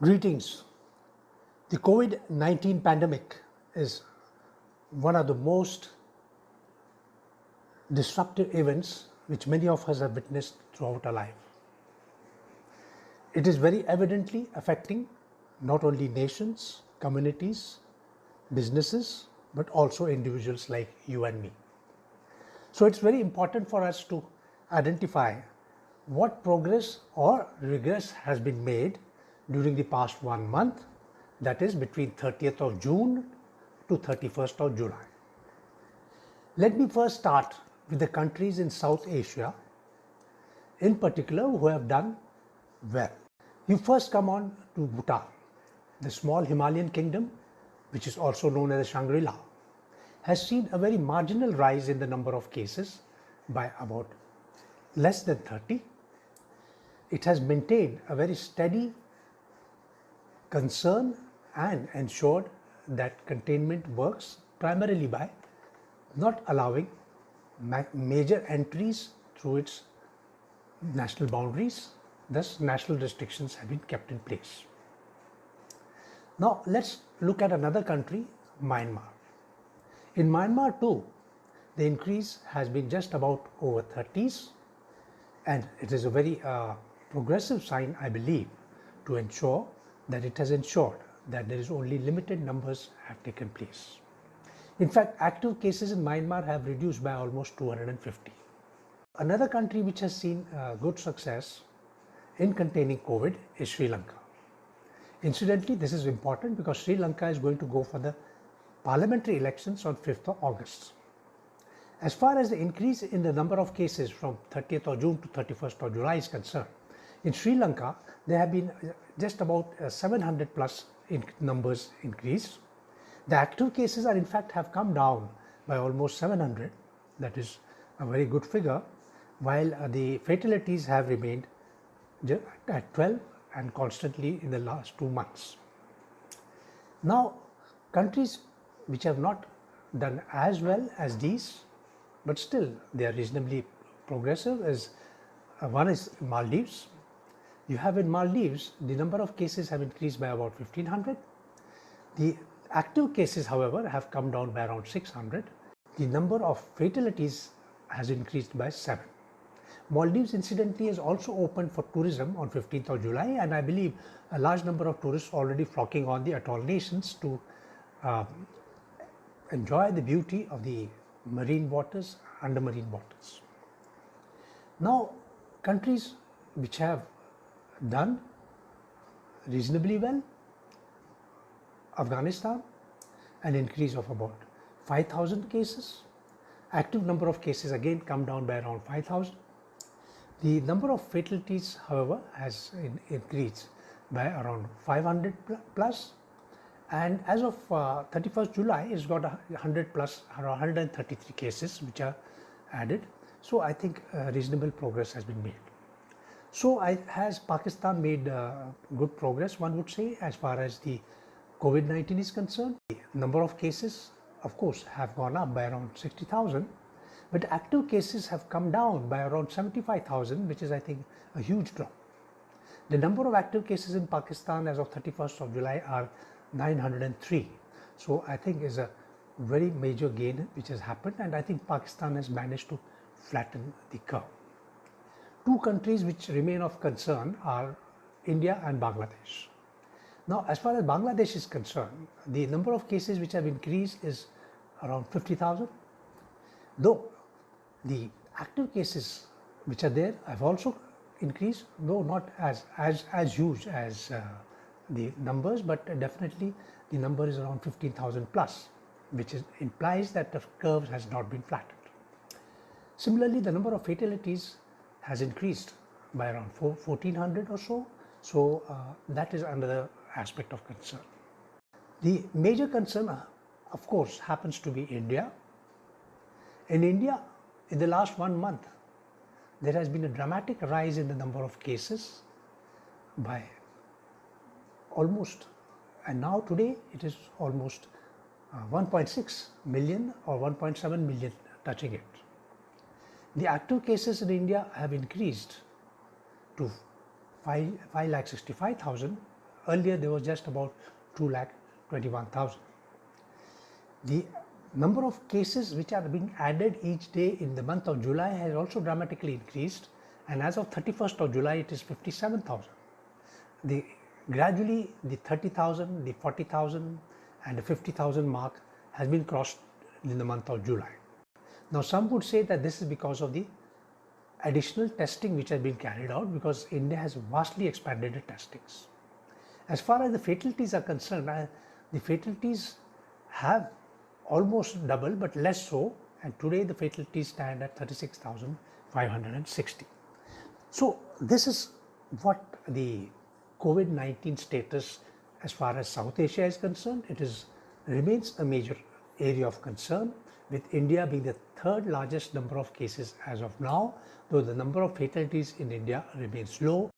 Greetings. The COVID-19 pandemic is one of the most disruptive events which many of us have witnessed throughout our life. It is very evidently affecting not only nations, communities, businesses, but also individuals like you and me. So it's very important for us to identify what progress or regress has been made during the past 1 month, that is between 30th of June to 31st of July. Let me first start with the countries in South Asia, in particular, who have done well. You first come on to Bhutan, the small Himalayan kingdom, which is also known as Shangri-La, has seen a very marginal rise in the number of cases by about less than 30. It has maintained a very steady concern and ensured that containment works primarily by not allowing major entries through its national boundaries. Thus, national restrictions have been kept in place. Now, let's look at another country, Myanmar. In Myanmar too, the increase has been just about over 30s, and it is a very progressive sign, I believe, to ensure that it has ensured that there is only limited numbers have taken place. In fact, active cases in Myanmar have reduced by almost 250. Another country which has seen good success in containing COVID is Sri Lanka. Incidentally, this is important because Sri Lanka is going to go for the parliamentary elections on 5th of August. As far as the increase in the number of cases from 30th of June to 31st of July is concerned, in Sri Lanka, there have been just about 700 plus numbers increased. The active cases are in fact have come down by almost 700. That is a very good figure, while the fatalities have remained at 12 and constantly in the last 2 months. Now, countries which have not done as well as these, but still they are reasonably progressive, is one is Maldives. You have in Maldives, the number of cases have increased by about 1500. The active cases, however, have come down by around 600. The number of fatalities has increased by 7. Maldives, incidentally, is also opened for tourism on 15th of July, and I believe a large number of tourists already flocking on the atoll nations to enjoy the beauty of the marine waters, undermarine waters. Now, countries which have done reasonably well, Afghanistan, an increase of about 5,000 cases. Active number of cases again come down by around 5,000. The number of fatalities, however, has increased by around 500 plus, and as of 31st July, it's got 100 plus, around 133 cases which are added. So I think reasonable progress has been made. So has Pakistan made good progress, one would say, as far as the COVID-19 is concerned. The number of cases, of course, have gone up by around 60,000, but active cases have come down by around 75,000, which is, I think, a huge drop. The number of active cases in Pakistan as of 31st of July are 903. So I think is a very major gain which has happened, and I think Pakistan has managed to flatten the curve. Two countries which remain of concern are India and Bangladesh. Now, as far as Bangladesh is concerned, the number of cases which have increased is around 50,000, though the active cases which are there have also increased, though not as huge as the numbers, but definitely the number is around 15,000 plus, which implies that the curve has not been flattened. Similarly, the number of fatalities has increased by around 1,400 or so. So that is another aspect of concern. The major concern, of course, happens to be India. In India, in the last 1 month, there has been a dramatic rise in the number of cases by almost, and now today it is almost 1.6 million or 1.7 million touching it. The active cases in India have increased to 5,65,000 Earlier there was just about 2,21,000. The number of cases which are being added each day in the month of July has also dramatically increased, and as of 31st of July it is 57,000. Gradually the 30,000, the 40,000 and the 50,000 mark has been crossed in the month of July. Now some would say that this is because of the additional testing which has been carried out, because India has vastly expanded the testings. As far as the fatalities are concerned, the fatalities have almost double but less so, and today the fatalities stand at 36,560. So this is what the COVID-19 status as far as South Asia is concerned. It remains a major area of concern, with India being the third largest number of cases as of now, though the number of fatalities in India remains low.